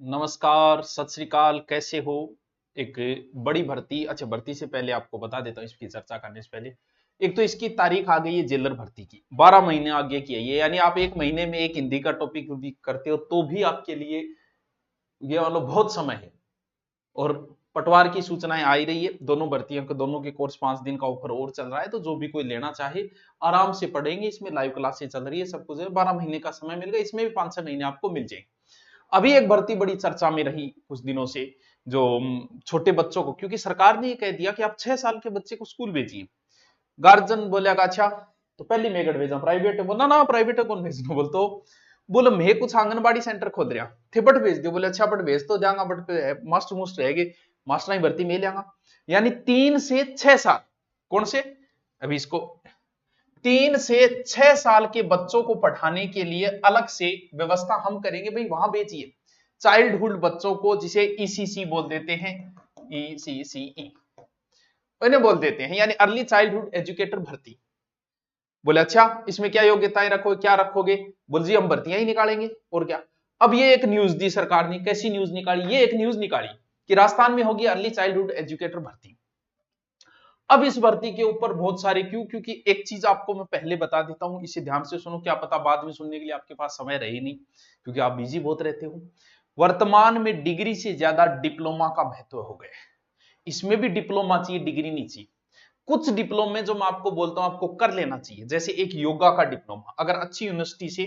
नमस्कार, सत श्री अकाल, कैसे हो? एक बड़ी भर्ती। अच्छा, भर्ती से पहले आपको बता देता हूँ, इसकी चर्चा करने से पहले। एक तो इसकी तारीख आ गई है जेलर भर्ती की, 12 महीने आगे की है ये। यानी आप एक महीने में एक हिंदी का टॉपिक भी करते हो तो भी आपके लिए ये मतलब बहुत समय है। और पटवार की सूचनाएं आ ही रही है, दोनों भर्तियों के दोनों के कोर्स 5 दिन का ऑफर और चल रहा है, तो जो भी कोई लेना चाहे आराम से पढ़ेंगे। इसमें लाइव क्लासेस चल रही है, सब कुछ है। 12 महीने का समय मिल गया, इसमें भी 5-6 महीने आपको मिल जाएंगे। अभी एक भर्ती बड़ी चर्चा में रही कुछ दिनों से, जो छोटे बच्चों को, क्योंकि सरकार ने ये कह दिया कि आप 6 साल के बच्चे को स्कूल भेजिए। गार्जियन बोलेगा अच्छा, तो पहली मेगड़ भेजा प्राइवेट है। बोला ना प्राइवेट है कौन भेजना, बोल तो बोले मैं कुछ आंगनबाड़ी सेंटर खोल रहा थे, बट भेज दियो। बोले अच्छा बट भेज तो जाऊंगा, बट मास्टर मुस्ट रहेगी, मास्टर ही भर्ती में लेंगा। यानी 3 से 6 साल, कौन से, अभी इसको 3 से 6 साल के बच्चों को पढ़ाने के लिए अलग से व्यवस्था हम करेंगे। भाई वहां भेजिए चाइल्डहुड बच्चों को, जिसे ईसीसी बोल देते हैं, ईसीसीई इन्हें बोल देते हैं, यानी अर्ली चाइल्डहुड एजुकेटर भर्ती। बोले अच्छा इसमें क्या योग्यताएं रखोगे, क्या रखोगे? बोल जी हम भर्तियां ही निकालेंगे और क्या। अब ये एक न्यूज दी सरकार ने, कैसी न्यूज निकाली? ये एक न्यूज निकाली कि राजस्थान में होगी अर्ली चाइल्डहुड एजुकेटर भर्ती। अब इस भर्ती के ऊपर बहुत सारे क्यों, क्योंकि एक चीज आपको मैं पहले बता देता हूं, इसे ध्यान से सुनो, क्या पता बाद में सुनने के लिए आपके पास समय रहे नहीं, क्योंकि आप बिजी बहुत रहते हो। वर्तमान में डिग्री से ज्यादा डिप्लोमा का महत्व हो गया है। इसमें भी डिप्लोमा चाहिए, डिग्री नहीं चाहिए। कुछ डिप्लोमे जो मैं आपको बोलता हूं आपको कर लेना चाहिए, जैसे एक योगा का डिप्लोमा, अगर अच्छी यूनिवर्सिटी से,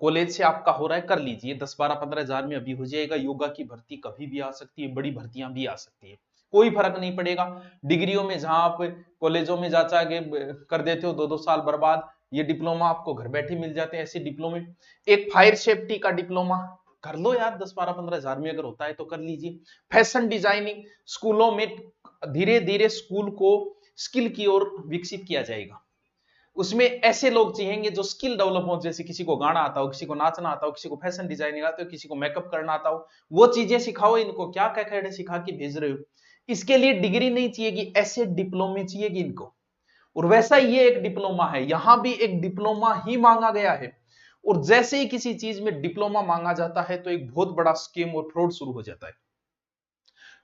कॉलेज से आपका हो रहा है, कर लीजिए। 10-12-15 हजार में अभी हो जाएगा। योगा की भर्ती कभी भी आ सकती है, बड़ी भर्तियां भी आ सकती है, कोई फर्क नहीं पड़ेगा। डिग्रियों में जहां आप कॉलेजों में जा के कर देते हो 2-2 साल बर्बाद, ये डिप्लोमा आपको घर बैठे मिल जाते हैं ऐसे डिप्लोमे। एक फायर सेफ्टी का डिप्लोमा कर लो यार, 10-12-15 हजार में अगर होता है तो कर लीजिए। फैशन डिजाइनिंग, स्कूलों में धीरे धीरे स्कूल को स्किल की ओर विकसित किया जाएगा। उसमें ऐसे लोग चाहिए जो स्किल डेवलप हो, जैसे किसी को गाना आता हो, किसी को नाचना आता हो, किसी को फैशन डिजाइनिंग आता हो, किसी को मेकअप करना आता हो, वो चीजें सिखाओ इनको। क्या क्या खड़े सिखा के भेज रहे हो? इसके लिए डिग्री नहीं चाहिए कि ऐसे डिप्लोमे चाहिए कि इनको। और वैसा ये एक डिप्लोमा है, यहां भी एक डिप्लोमा ही मांगा गया है। और जैसे ही किसी चीज में डिप्लोमा मांगा जाता है तो एक बहुत बड़ा स्कीम और फ्रॉड शुरू हो जाता है।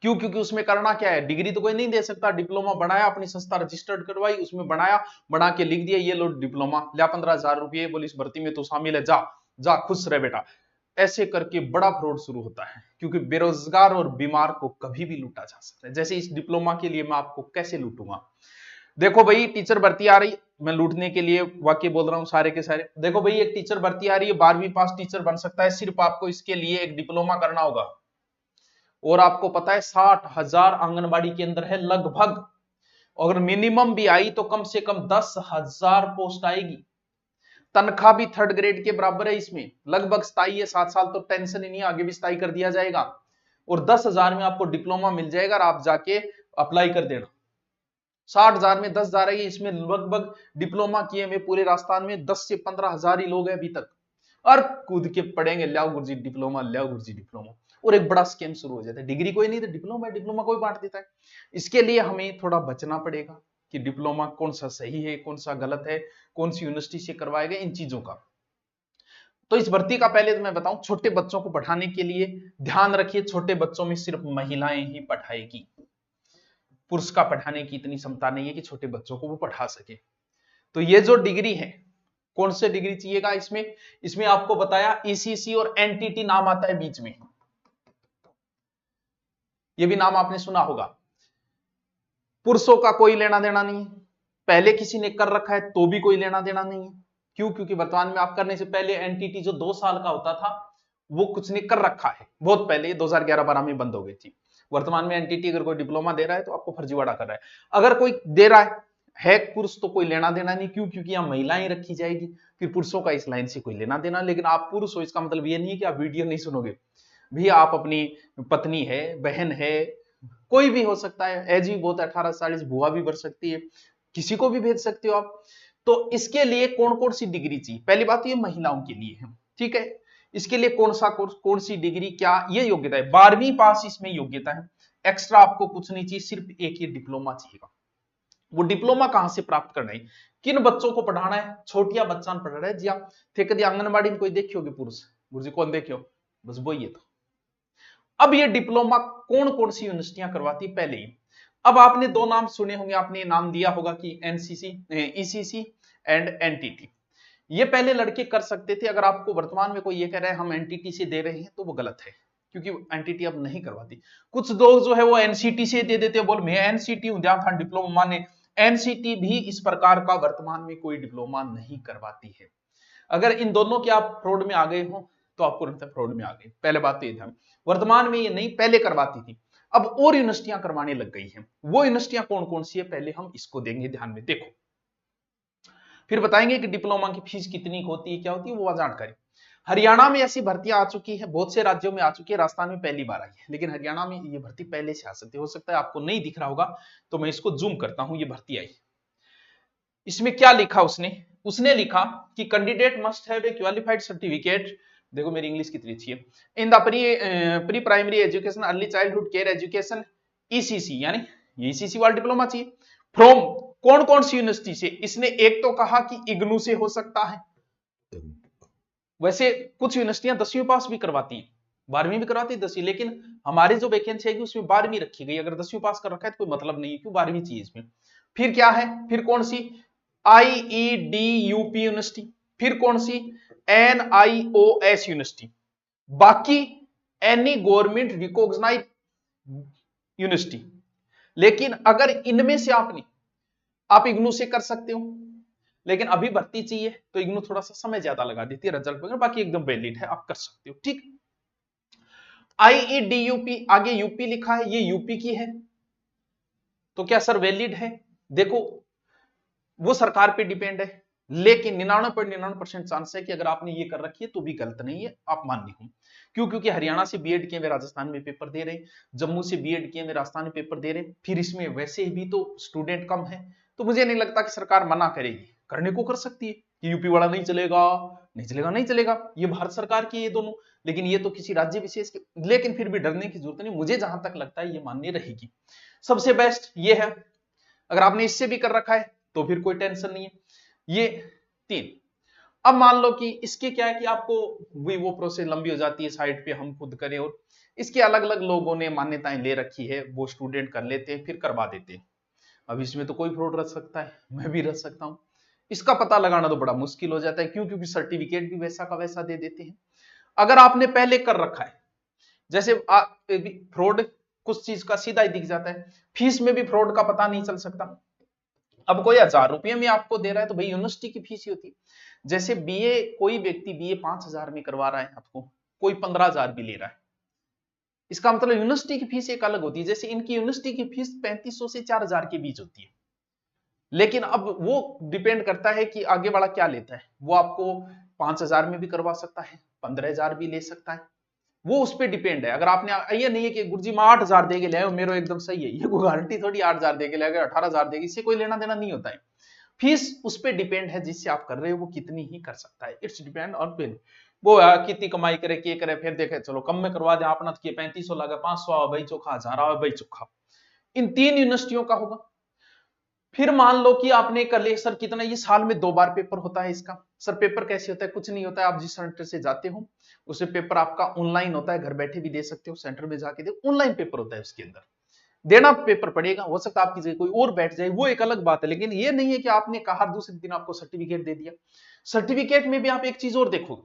क्यों? क्योंकि उसमें करना क्या है, डिग्री तो कोई नहीं दे सकता। डिप्लोमा बनाया, अपनी संस्था रजिस्टर्ड करवाई, उसमें बनाया, बना के लिख दिया ये लो डिप्लोमा, लिया 15,000 रुपये, बोली इस भर्ती में तो शामिल है, जा जा खुश रह बेटा। ऐसे करके बड़ा फ्रॉड शुरू होता है, क्योंकि बेरोजगार और बीमार को कभी भी लूटा जा सकता है। जैसे इस डिप्लोमा के लिए मैं आपको कैसे लूटूंगा? देखो भाई टीचर भर्ती आ रही, मैं लूटने के लिए वाक्य बोल रहा हूं सारे के सारे। देखो भाई एक टीचर भर्ती आ रही है, 12वीं पास टीचर बन सकता है, सिर्फ आपको इसके लिए एक डिप्लोमा करना होगा। और आपको पता है 60,000 आंगनबाड़ी के अंदर है लगभग, अगर मिनिमम भी आई तो कम से कम 10,000 पोस्ट आएगी। तनख्वाह भी थर्ड ग्रेड के बराबर है, इसमें लगभग स्थायी है, 7 साल तो टेंशन ही नहीं, आगे भी स्थायी कर दिया जाएगा। और 10,000 में आपको डिप्लोमा मिल जाएगा और आप जाके अप्लाई कर देना। 60,000 में 10,000 है, इसमें लगभग डिप्लोमा किए हुए पूरे राजस्थान में 10 से 15 हजार ही लोग हैं अभी तक। और कूद के पढ़ेंगे, लियाओ गुरुजी डिप्लोमा, लियाओ गुरुजी डिप्लोमा। और एक बड़ा स्कैम शुरू हो जाता है, डिग्री कोई नहीं तो डिप्लोमा, डिप्लोमा कोई बांट देता है। इसके लिए हमें थोड़ा बचना पड़ेगा कि डिप्लोमा कौन सा सही है, कौन सा गलत है, कौन सी यूनिवर्सिटी से करवाए गए, इन चीजों का। तो इस भर्ती का पहले तो मैं बताऊं, छोटे बच्चों को पढ़ाने के लिए ध्यान रखिए, छोटे बच्चों में सिर्फ महिलाएं ही पढ़ाएगी। पुरुष का पढ़ाने की इतनी क्षमता नहीं है कि छोटे बच्चों को वो पढ़ा सके। तो ये जो डिग्री है, कौन से डिग्री चाहिएगा इसमें? इसमें आपको बताया ईसीसी और एनटीटी नाम आता है बीच में, ये भी नाम आपने सुना होगा। पुरुषों का कोई लेना देना नहीं है, पहले किसी ने कर रखा है तो भी कोई लेना देना नहीं है। क्यों? क्योंकि वर्तमान में आप करने से पहले एनटीटी जो 2 साल का होता था, वो कुछ ने कर रखा है बहुत पहले, 2011-12 में बंद हो गई थी। वर्तमान में एनटीटी अगर कोई डिप्लोमा दे रहा है तो आपको फर्जीवाड़ा कर रहा है। अगर कोई दे रहा है पुरुष तो कोई लेना देना नहीं। क्यों? क्योंकि यहां महिलाएं रखी जाएगी, फिर पुरुषों का इस लाइन से कोई लेना देना। लेकिन आप पुरुष हो इसका मतलब ये नहीं है कि आप वीडियो नहीं सुनोगे। भी आप अपनी पत्नी है, बहन है, कोई भी हो सकता है, एज भी बहुत 18-40 बुआ भी बढ़ सकती है, किसी को भी भेज सकते हो आप। तो इसके लिए कौन कौन सी डिग्री चाहिए? पहली बात तो ये महिलाओं के लिए है, ठीक है। इसके लिए कौन सा कोर्स, कौन सी डिग्री, क्या ये योग्यता है? 12वीं पास इसमें योग्यता है, एक्स्ट्रा आपको कुछ नहीं चाहिए, सिर्फ एक ही डिप्लोमा चाहिएगा। वो डिप्लोमा कहां से प्राप्त करना है, किन बच्चों को पढ़ाना है? छोटिया बच्चा पढ़ रहा है जी। आप थे कभी आंगनबाड़ी में कोई देखे होगे पुरुष? गुरुजी कौन देखे हो? बस वो ही है। तो अब ये डिप्लोमा कौन कौन सी यूनिवर्सिटियां करवाती पहले ही। अब आपने दो नाम सुने होंगे, आपने नाम दिया होगा कि एनसीसी, ईसीसी एंड एनटीटी। ये पहले लड़के कर सकते थे। अगर आपको वर्तमान में कोई ये कह रहा है हम एनटीटी से दे रहे हैं तो वो गलत है, क्योंकि एनटीटी अब नहीं करवाती। कुछ लोग जो है वो एनसीटी से दे देते हैं, बोल मैं एनसीटी हूं, ध्यान डिप्लोमा माने। एनसीटी भी इस प्रकार का वर्तमान में कोई डिप्लोमा नहीं करवाती है। अगर इन दोनों के आप फ्रॉड में आ गए हो तो आपको लगता है फ्रॉड में आ गए। पहले बात तो ये ध्यान, वर्तमान में ये नहीं, पहले करवाती थी, अब और यूनिवर्सिटियां करवाने लग गई हैं। वो यूनिवर्सिटियां कौन कौन सी है पहले हम इसको देंगे ध्यान में, देखो फिर बताएंगे कि डिप्लोमा की फीस कितनी होती है, क्या होती है वो जानकारी। हरियाणा में ऐसी भर्तियां आ चुकी है, बहुत से राज्यों में आ चुकी है, राजस्थान में पहली बार आई है, लेकिन हरियाणा में ये भर्ती पहले से आ सकती है। हो सकता है आपको नहीं दिख रहा होगा तो मैं इसको जूम करता हूं, ये भर्ती आई। इसमें क्या लिखा उसने लिखा कि candidate must have a qualified certificate, देखो मेरी इंग्लिश कितनी अच्छी है, in the pre primary education early childhood care education ECC, यानी ईसीसी वाला डिप्लोमा चाहिए। फ्रॉम कौन कौन सी यूनिवर्सिटी से, इसने एक तो कहा कि इग्नू से हो सकता है। वैसे कुछ यूनिवर्सिटियां 10वीं पास भी करवाती हैं, 12वीं भी करवाती है 10वीं, लेकिन हमारी जो वैकेंसी है उसमें 12वीं रखी गई। अगर 10वीं पास कर रखा है तो कोई मतलब नहीं है, क्यों 12वीं चाहिए इसमें। फिर क्या है, फिर कौन सी, IEDUP यूनिवर्सिटी, फिर कौन सी, NIOS यूनिवर्सिटी, बाकी एनी गवर्नमेंट रिकॉग्नाइज्ड यूनिवर्सिटी। लेकिन अगर इनमें से आप इग्नू से कर सकते हो, लेकिन अभी भर्ती चाहिए तो इग्नू थोड़ा सा समय ज्यादा लगा देती है रिजल्ट वगैरह, बाकी एकदम वैलिड है, आप कर सकते हो, ठीक। IEDUP आगे यूपी लिखा है, ये यूपी की है, तो क्या सर वैलिड है? देखो वो सरकार पे डिपेंड है, लेकिन 99.99% चांस है कि अगर आपने ये कर रखी है तो भी गलत नहीं है, आप मान लो। क्यों? क्योंकि हरियाणा से बीएड किए हुए राजस्थान में पेपर दे रहे, जम्मू से बीएड किए हुए राजस्थान में पेपर दे रहे, फिर इसमें वैसे भी तो स्टूडेंट कम है, तो मुझे नहीं लगता कि सरकार मना करेगी, करने को कर सकती है कि यूपी वाला नहीं चलेगा, नहीं चलेगा, नहीं चलेगा, ये भारत सरकार की ये दोनों, लेकिन ये तो किसी राज्य विशेष के, लेकिन फिर भी डरने की जरूरत नहीं, मुझे जहां तक लगता है ये मान्य रहेगी। सबसे बेस्ट ये है, अगर आपने इससे भी कर रखा है तो फिर कोई टेंशन नहीं है। ये 3। अब मान लो कि इसके क्या है कि आपको वो प्रोसेस लंबी हो जाती है, साइड पे हम खुद करें, और इसके अलग अलग लोगों ने मान्यताएं ले रखी है, वो स्टूडेंट कर लेते हैं फिर करवा देते हैं। अब इसमें तो कोई फ्रॉड रह सकता है, मैं भी रह सकता हूं, इसका पता लगाना तो बड़ा मुश्किल हो जाता है। क्यों? क्योंकि सर्टिफिकेट भी वैसा का वैसा दे देते हैं। अगर आपने पहले कर रखा है, जैसे फ्रॉड कुछ चीज का सीधा ही दिख जाता है, फीस में भी फ्रॉड का पता नहीं चल सकता। अब कोई 1000 रुपये में आपको दे रहा है तो भाई यूनिवर्सिटी की फीस ही होती है। जैसे बीए, कोई व्यक्ति बीए 5000 में करवा रहा है आपको, कोई 15000 भी ले रहा है, इसका मतलब यूनिवर्सिटी की फीस एक अलग होती है। जैसे इनकी यूनिवर्सिटी की फीस 3500 से 4000 के बीच होती है, लेकिन अब वो डिपेंड करता है कि आगे वाला क्या लेता है। वो आपको 5000 में भी करवा सकता है, 15000 भी ले सकता है, वो उस पर डिपेंड है। अगर आपने ये नहीं है कि गुरुजी मैं 8000 दे के ले आया मेरा एकदम सही है, ये कोई गारंटी थोड़ी 8000 दे के ले आएगा, 18000 देगी, इससे कोई लेना देना नहीं होता है। फीस उस पर डिपेंड है जिससे आप कर रहे हो, वो कितनी ही कर सकता है, इट्स डिपेंड ऑन पे। वो कितनी कमाई करे, क्या करे, फिर देखे चलो कम में करवा दे, अपना 3500 लगा, 500 भाई चोखा, 1000 भाई चोखा। इन 3 यूनिवर्सिटियों का होगा। फिर मान लो कि आपने कर लिया, सर कितना, ये साल में 2 बार पेपर होता है इसका। सर पेपर कैसे होता है? कुछ नहीं होता है, आप जिस सेंटर से जाते हो उसे पेपर आपका ऑनलाइन होता है, घर बैठे भी दे सकते हो, सेंटर में जाके दे, ऑनलाइन पेपर होता है, उसके अंदर देना पेपर पड़ेगा। हो सकता है आपकी जगह कोई और बैठ जाए, वो एक अलग बात है, लेकिन ये नहीं है कि आपने कहा दूसरे दिन आपको सर्टिफिकेट दे दिया। सर्टिफिकेट में भी आप एक चीज और देखोगे,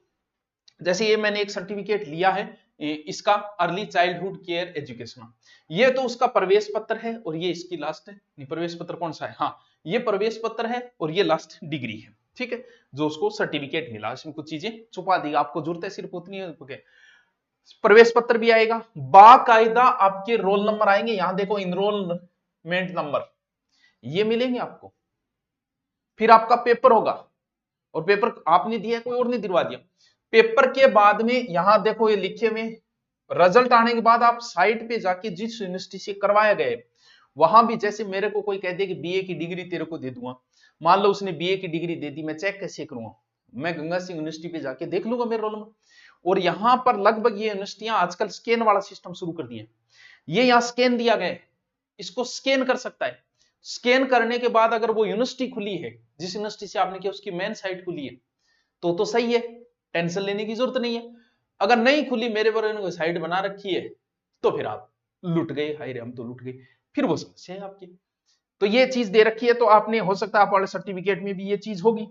जैसे ये मैंने एक सर्टिफिकेट लिया है इसका अर्ली चाइल्डहुड केयर एजुकेशन, ये तो उसका प्रवेश पत्र है और ये इसकी लास्ट है, नहीं प्रवेश पत्र कौन सा है, हाँ ये प्रवेश पत्र है और ये लास्ट डिग्री है, ठीक है, जो उसको सर्टिफिकेट मिला। इसमें कुछ चीजें छुपा दी, आपको जरूरत है सिर्फ उतनी है। प्रवेश पत्र भी आएगा, बाकायदा आपके रोल नंबर आएंगे, यहां देखो इनरोलमेंट नंबर, ये मिलेंगे आपको। फिर आपका पेपर होगा, और पेपर आपने दिया कोई और नहीं दिलवा दिया। पेपर के बाद में यहां देखो ये लिखे हुए, रिजल्ट आने के बाद आप साइट पे जाके जिस यूनिवर्सिटी से करवाया गया वहां भी, जैसे मेरे को कोई कह दे कि बीए की डिग्री तेरे को दे दूंगा, मान लो उसने बीए की डिग्री दे दी, मैं चेक कैसे करूंगा? मैं गंगा सिंह यूनिवर्सिटी पे जाके देख लूंगा मेरे रोल नंबर। और यहां पर लगभग ये यूनिवर्सिटियां आजकल स्कैन वाला सिस्टम शुरू कर दिए, ये यहाँ स्कैन दिया गया है, इसको स्कैन कर सकता है। स्कैन करने के बाद अगर वो यूनिवर्सिटी खुली है, जिस यूनिवर्सिटी से आपने किया उसकी मेन साइट खुली है, तो सही है, टेंशन लेने की जरूरत नहीं है। अगर नहीं खुली, मेरे पर साइट बना रखी है, तो फिर आप लुट गए, हाय रे हम तो लुट गए, फिर वो समस्या है आपकी। तो ये चीज दे रखी है, तो आपने, हो सकता है आप वाले सर्टिफिकेट में भी ये चीज होगी।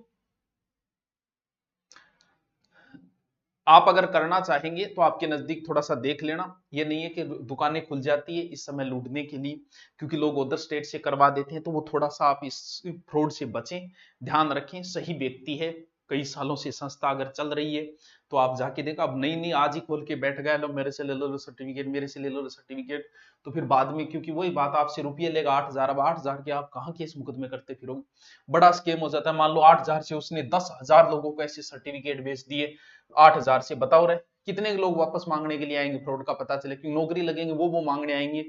आप अगर करना चाहेंगे तो आपके नजदीक थोड़ा सा देख लेना, ये नहीं है कि दुकानें खुल जाती है इस समय लूटने के लिए, क्योंकि लोग अदर स्टेट से करवा देते हैं, तो वो थोड़ा सा आप इस फ्रॉड से बचें, ध्यान रखें। सही व्यक्ति है, कई सालों से संस्था अगर चल रही है, तो आप जाके देखो। अब नहीं नहीं आज ही खोल के बैठ गए, लो मेरे से ले लो सर्टिफिकेट, मेरे से ले लो सर्टिफिकेट, तो फिर बाद में, क्योंकि वही बात, आपसे रुपये लेगा 8,000, अब 8,000 के आप कहाँ केस मुकदमे करते फिरोगे, बड़ा स्केम हो जाता है। मान लो 8,000 से उसने 10,000 लोगों को ऐसे सर्टिफिकेट बेच दिए, 8,000 से बताओ रहे कितने लोग वापस मांगने के लिए आएंगे, फ्रॉड का पता चले, क्योंकि नौकरी लगेंगे वो मांगने आएंगे,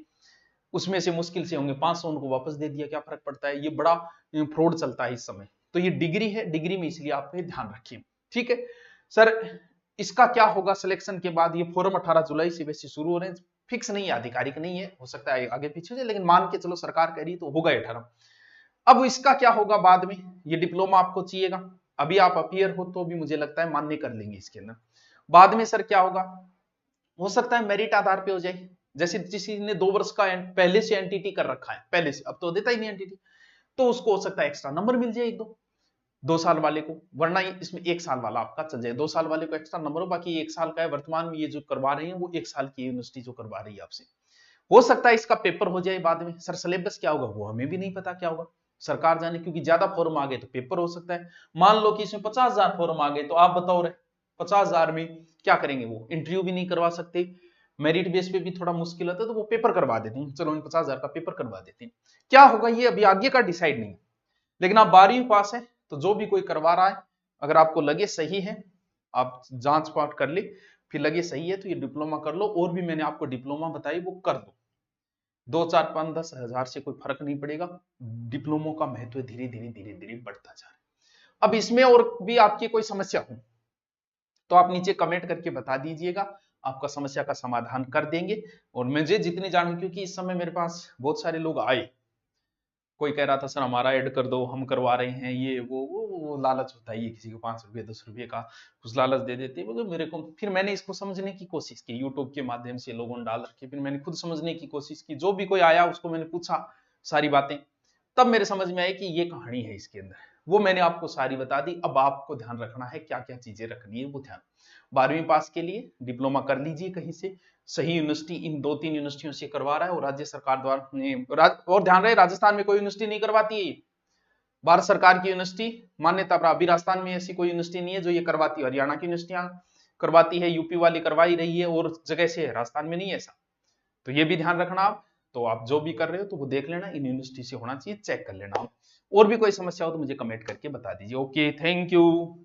उसमें से मुश्किल से होंगे 500, उनको वापस दे दिया, क्या फर्क पड़ता है। ये बड़ा फ्रॉड चलता है इस समय। तो ये डिग्री है, डिग्री में इसलिए आप पे ध्यान रखिए, ठीक है सर। इसका क्या होगा सिलेक्शन के बाद, ये फॉर्म 18 जुलाई से वैसे शुरू हो रहे हैं, फिक्स नहीं है, आधिकारिक नहीं है, हो सकता है आगे पीछे हो जाए, लेकिन मान के चलो सरकार कह रही तो होगा 18। अब इसका क्या होगा बाद में, ये डिप्लोमा आपको चाहिएगा, अभी आप अपीयर हो तो भी मुझे लगता है मान्य कर लेंगे इसके अंदर। बाद में सर क्या होगा, हो सकता है मेरिट आधार पे हो जाए, जैसे किसी ने 2 वर्ष का पहले से एनटीटी कर रखा है, पहले से, अब तो देता ही नहीं एनटीटी, तो उसको हो सकता है एक्स्ट्रा नंबर मिल जाए 1-2, 2 साल वाले को, वरना इसमें 1 साल वाला आपका चल जाए, 2 साल वाले को एक्स्ट्रा नंबर हो, बाकी 1 साल का है। वर्तमान में ये जो करवा रहे हैं वो 1 साल की यूनिवर्सिटी जो करवा रही है आपसे, हो सकता है इसका पेपर हो जाए बाद में। सर सिलेबस क्या होगा वो हमें भी नहीं पता क्या होगा, सरकार जाने, क्योंकि ज्यादा फॉर्म आ गए तो पेपर हो सकता है। मान लो कि इसमें 50,000 फॉर्म आ गए, तो आप बताओ रहे 50,000 में क्या करेंगे, वो इंटरव्यू भी नहीं करवा सकते, मेरिट बेस पे भी थोड़ा मुश्किल होता है, तो वो पेपर करवा देते हैं, चलो इन 50,000 का पेपर करवा देते हैं। क्या होगा ये अभी आगे का डिसाइड नहीं, लेकिन आप 12वीं पास है, तो जो भी कोई करवा रहा है, अगर आपको लगे सही है, आप जांच पाठ कर ले, फिर लगे सही है तो ये डिप्लोमा कर लो, और भी मैंने आपको डिप्लोमा बताई वो कर दो, 2, 4, 5, 10,000 से कोई फर्क नहीं पड़ेगा। डिप्लोमो का महत्व धीरे धीरे धीरे धीरे बढ़ता जा रहा है। अब इसमें और भी आपकी कोई समस्या हो तो आप नीचे कमेंट करके बता दीजिएगा, आपका समस्या का समाधान कर देंगे। और मुझे जितनी जान, क्योंकि इस समय मेरे पास बहुत सारे लोग आए, कोई कह रहा था सर हमारा ऐड कर दो, हम करवा रहे हैं, ये वो लालच होता है, ये किसी को 5 रुपये 10 रुपये का कुछ लालच दे देते हैं मेरे को। फिर मैंने इसको समझने की कोशिश की, यूट्यूब के माध्यम से लोगों ने डाल रखे, फिर मैंने खुद समझने की कोशिश की, जो भी कोई आया उसको मैंने पूछा सारी बातें, तब मेरे समझ में आया कि ये कहानी है इसके अंदर, वो मैंने आपको सारी बता दी। अब आपको ध्यान रखना है क्या क्या चीजें रखनी है, वो ध्यान 12वीं पास के लिए डिप्लोमा कर लीजिए कहीं से, सही यूनिवर्सिटी इन 2-3 यूनिवर्सिटियों से करवा रहा है, और राज्य सरकार द्वारा, और ध्यान रहे राजस्थान में कोई यूनिवर्सिटी नहीं करवाती है, भारत सरकार की यूनिवर्सिटी मान्यता प्राप्त, अभी राजस्थान में ऐसी कोई यूनिवर्सिटी नहीं है जो ये करवाती है, हरियाणा की यूनिवर्सिटियां करवाती है, यूपी वाली करवाई रही है, और जगह से है, राजस्थान में नहीं है ऐसा, तो ये भी ध्यान रखना आप। तो आप जो भी कर रहे हो तो वो देख लेना, इन यूनिवर्सिटी से होना चाहिए, चेक कर लेना आप। और भी कोई समस्या हो तो मुझे कमेंट करके बता दीजिए। Okay, thank you.